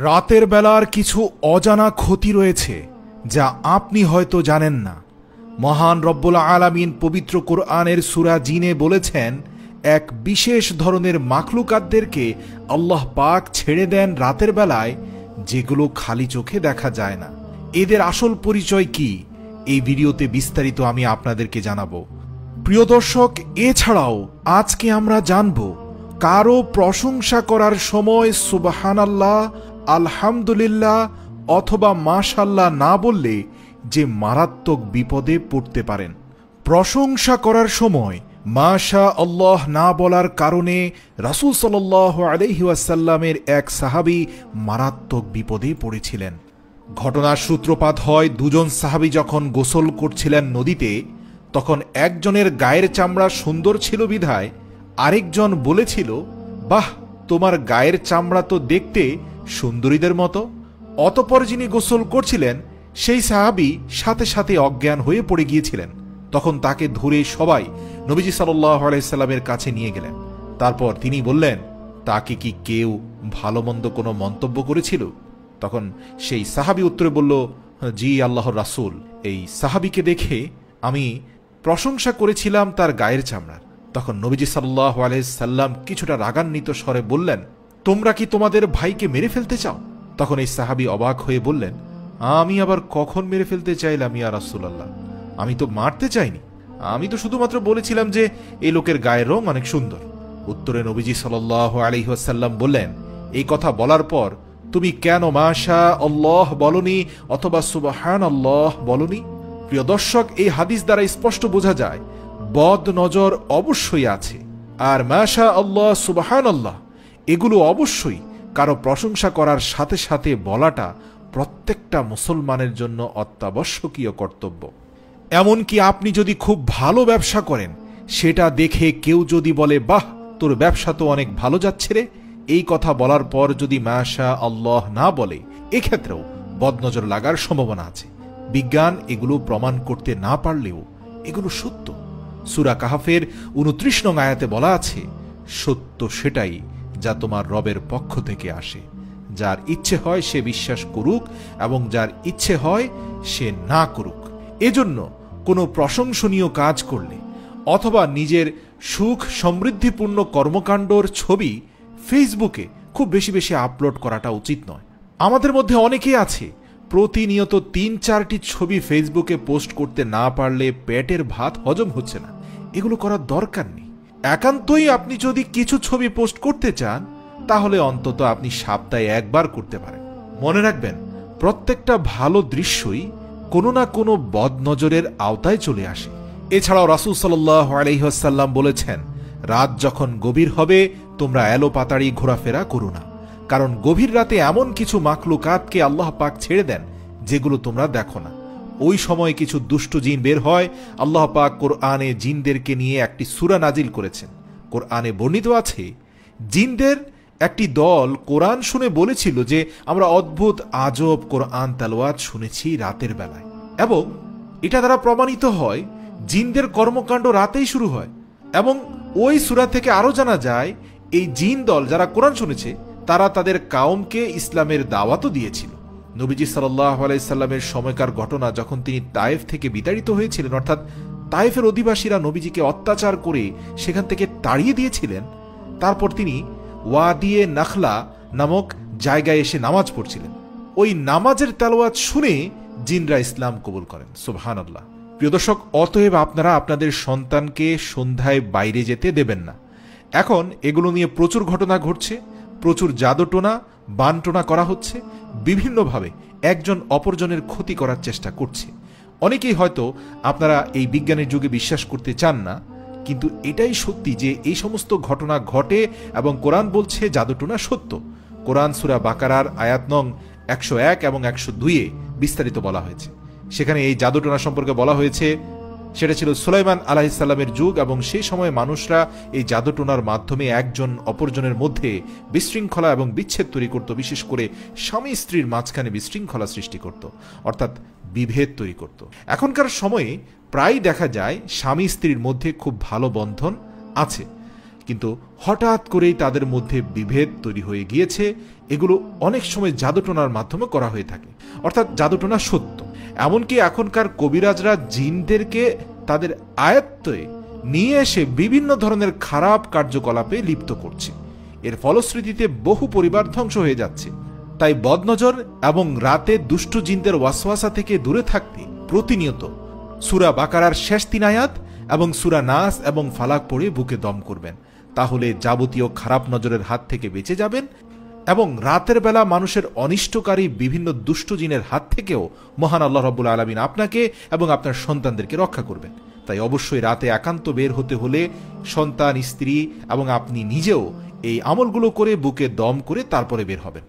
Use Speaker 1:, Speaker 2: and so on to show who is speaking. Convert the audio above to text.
Speaker 1: রাতের বেলার কিছু অজানা ক্ষতি রয়েছে যা আপনি হয়তো জানেন না। মহান রব্বুল আলামিন পবিত্র কোরআনের সূরা জিনে বলেছেন, এক বিশেষ ধরনের মাখলুকাতদেরকে আল্লাহ পাক ছেড়ে দেন রাতের বেলায়, যেগুলো খালি চোখে দেখা যায় না। এদের আসল পরিচয় কি, এই ভিডিওতে বিস্তারিত আমি আপনাদেরকে জানাবো। প্রিয় দর্শক, এছাড়াও আজকে আমরা জানব কারো প্রশংসা করার সময় সুবহানাল্লাহ, আলহামদুলিল্লাহ অথবা মাশাআল্লাহ না বললে যে মারাত্মক বিপদে পড়তে পারেন। প্রশংসা করার সময় মাশা আল্লাহ না বলার কারণে রাসূল সাল্লাল্লাহু আলাইহি ওয়াসাল্লামের এক সাহাবী মারাত্মক বিপদে পড়েছিলেন। ঘটনার সূত্রপাত হয়, দুজন সাহাবী যখন গোসল করছিলেন নদীতে, তখন একজনের গায়ের চামড়া সুন্দর ছিল বিধায় আরেকজন বলেছিল, বাহ, তোমার গায়ের চামড়া তো দেখতে সুন্দরীদের মতো। অতঃপর যিনি গোসল করছিলেন সেই সাহাবী সাথে সাথে অজ্ঞান হয়ে পড়ে গিয়েছিলেন। তখন তাকে ধরে সবাই নবীজি সাল্লাল্লাহু আলাইহি সাল্লামের কাছে নিয়ে গেলেন। তারপর তিনি বললেন, তাকে কি কেউ ভালো মন্দ কোনো মন্তব্য করেছিল? তখন সেই সাহাবী উত্তরে বলল, জি আল্লাহর রাসূল, এই সাহাবীকে দেখে আমি প্রশংসা করেছিলাম তার গায়ের চামড়ার। তখন নবীজি সাল্লাল্লাহু আলাইহি সাল্লাম কিছুটা রাগান্বিত স্বরে বললেন, তোমরা কি তোমাদের ভাইকে মেরে ফেলতে চাও? তখন এই সাহাবী অবাক হয়ে বললেন, আমি আবার কখন মেরে ফেলতে চাইলাম ইয়া রাসূলুল্লাহ? আমি তো মারতে চাইনি, আমি তো শুধুমাত্র বলেছিলাম যে এই লোকের গায়ের রং অনেক সুন্দর। উত্তরে নবীজি সাল্লাল্লাহু আলাইহি ওয়াসাল্লাম বললেন, এই কথা বলার পর তুমি কেন মাশা আল্লাহ বলনি অথবা সুবহানাল্লাহ বলনি? প্রিয় দর্শক, এই হাদিস দ্বারা স্পষ্ট বোঝা যায় বদ নজর অবশ্যই আছে, আর মাশা আল্লাহ, সুবহানাল্লাহ এগুলো অবশ্যই কারো প্রশংসা করার সাথে সাথে বলাটা প্রত্যেকটা মুসলমানের জন্য অত্যাবশ্যকীয় কর্তব্য। এমনকি আপনি যদি খুব ভালো ব্যবসা করেন, সেটা দেখে কেউ যদি বলে, বাহ, তোর ব্যবসা তো অনেক ভালো যাচ্ছে রে, এই কথা বলার পর যদি মাশা আল্লাহ না বলে, এক্ষেত্রেও বদনজর লাগার সম্ভাবনা আছে। বিজ্ঞান এগুলো প্রমাণ করতে না পারলেও এগুলো সত্য। সূরা কাহফের ২৯ নং আয়াতে বলা আছে, সত্য সেটাই যা তোমার রবের পক্ষ থেকে আসে। যার ইচ্ছে হয় সে বিশ্বাস করুক এবং যার ইচ্ছে হয় সে না করুক। এজন্য কোনো প্রশংসনীয় কাজ করলে অথবা নিজের সুখ সমৃদ্ধিপূর্ণ কর্মকাণ্ডর ছবি ফেসবুকে খুব বেশি বেশি আপলোড করাটা উচিত নয়। আমাদের মধ্যে অনেকেই আছে প্রতিনিয়ত ৩-৪টি ছবি ফেসবুকে পোস্ট করতে না পারলে পেটের ভাত হজম হচ্ছে না। এগুলো করার দরকার নেই। একান্তই আপনি যদি কিছু ছবি পোস্ট করতে চান, তাহলে অন্তত আপনি সপ্তাহে একবার করতে পারেন। মনে রাখবেন, প্রত্যেকটা ভালো দৃশ্যই কোনো না কোনো বদনজরের আওতায় চলে আসে। এছাড়াও রাসূল সাল্লাল্লাহু আলাইহি ওয়াসাল্লাম বলেছেন, রাত যখন গভীর হবে তোমরা এলো পাতাড়ি ঘোরাফেরা করো না, কারণ গভীর রাতে এমন কিছু মাখলুকাতকে আল্লাহ পাক ছেড়ে দেন যেগুলো তোমরা দেখো না। ওই সময় কিছু দুষ্ট জিন বের হয়। আল্লাহ পাক কোরআনে জিনদেরকে নিয়ে একটি সূরা নাজিল করেছেন। কোরআনে বর্ণিত আছে, জিনদের একটি দল কোরআন শুনে বলেছিল যে আমরা অদ্ভুত আজব কোরআন তেলাওয়াত শুনেছি রাতের বেলায়, এবং এটা দ্বারা প্রমাণিত হয় জিনদের কর্মকাণ্ড রাতেই শুরু হয়। এবং ওই সূরা থেকে আরো জানা যায়, এই জিন দল যারা কোরআন শুনেছে তারা তাদের কাউমকে ইসলামের দাওয়াতও দিয়েছিল। নবীজি সাল্লাল্লাহু আলাইহি সাল্লামের সময়কার ঘটনা, যখন তিনি তায়েফ থেকে বিতাড়িত হয়েছিলেন, অর্থাৎ তায়েফের অধিবাসীরা নবীজিকে অত্যাচার করে সেখান থেকে তাড়িয়ে দিয়েছিলেন। তারপর তিনি ওয়াদিয়ে নাখলা নামক জায়গায় এসে নামাজ পড়ছিলেন। ওই নামাজের তেলাওয়াত শুনে জিনরা ইসলাম কবুল করেন। সুবহানাল্লাহ। প্রিয় দর্শক, অতএব আপনারা আপনাদের সন্তানকে সন্ধ্যায় বাইরে যেতে দেবেন না। এখন এগুলো নিয়ে প্রচুর ঘটনা ঘটছে, প্রচুর জাদুটোনা বানটোনা করা হচ্ছে, বিভিন্নভাবে একজন অপরজনের ক্ষতি করার চেষ্টা করছে। অনেকেই হয়তো আপনারা এই বিজ্ঞানের যুগে বিশ্বাস করতে চান না, কিন্তু এটাই সত্যি যে এই সমস্ত ঘটনা ঘটে এবং কোরআন বলছে জাদুটোনা সত্য। কোরআন সূরা বাকারার আয়াত নং ১০১ এবং ১০২-এ বিস্তারিত বলা হয়েছে। সেখানে এই জাদুটোনা সম্পর্কে বলা হয়েছে, সেটা ছিল সুলাইমান আলাইহিস সালামের যুগ, এবং সেই সময় মানুষরা এই জাদুটোনার মাধ্যমে একজন অপরজনের মধ্যে বিশৃঙ্খলা এবং বিচ্ছেদ তৈরি করত। বিশেষ করে স্বামী স্ত্রীর মাঝখানে বিশৃঙ্খলা সৃষ্টি করত, অর্থাৎ বিভেদ তৈরি করত। এখনকার সময়ে প্রায় দেখা যায় স্বামী স্ত্রীর মধ্যে খুব ভালো বন্ধন আছে, কিন্তু হঠাৎ করেই তাদের মধ্যে বিভেদ তৈরি হয়ে গিয়েছে। এগুলো অনেক সময় জাদুটোনার মাধ্যমে করা হয়ে থাকে, অর্থাৎ জাদুটোনা সত্য। এমনকি এখনকার কবিরাজরা জিনদেরকে তাদের আয়ত্তে নিয়ে এসে বিভিন্ন ধরনের খারাপ কার্যকলাপে লিপ্ত করছে। এর ফলশ্রুতিতে বহু পরিবার ধ্বংস হয়ে যাচ্ছে। তাই বদনজর এবং রাতে দুষ্ট জিনদের ওয়াসওয়াসা থেকে দূরে থাকতে প্রতিনিয়ত সূরা বাকারার শেষ 3 আয়াত এবং সূরা নাস এবং ফালাক পড়ে বুকে দম করবেন। তাহলে যাবতীয় খারাপ নজরের হাত থেকে বেঁচে যাবেন এবং রাতের বেলা মানুষের অনিষ্টকারী বিভিন্ন দুষ্ট জিনের হাত থেকেও মহান আল্লাহ রাব্বুল আলামিন আপনাকে এবং আপনার সন্তানদেরকে রক্ষা করবেন। তাই অবশ্যই রাতে একান্ত বের হতে হলে সন্তান, স্ত্রী এবং আপনি নিজেও এই আমলগুলো করে বুকে দম করে তারপরে বের হবেন।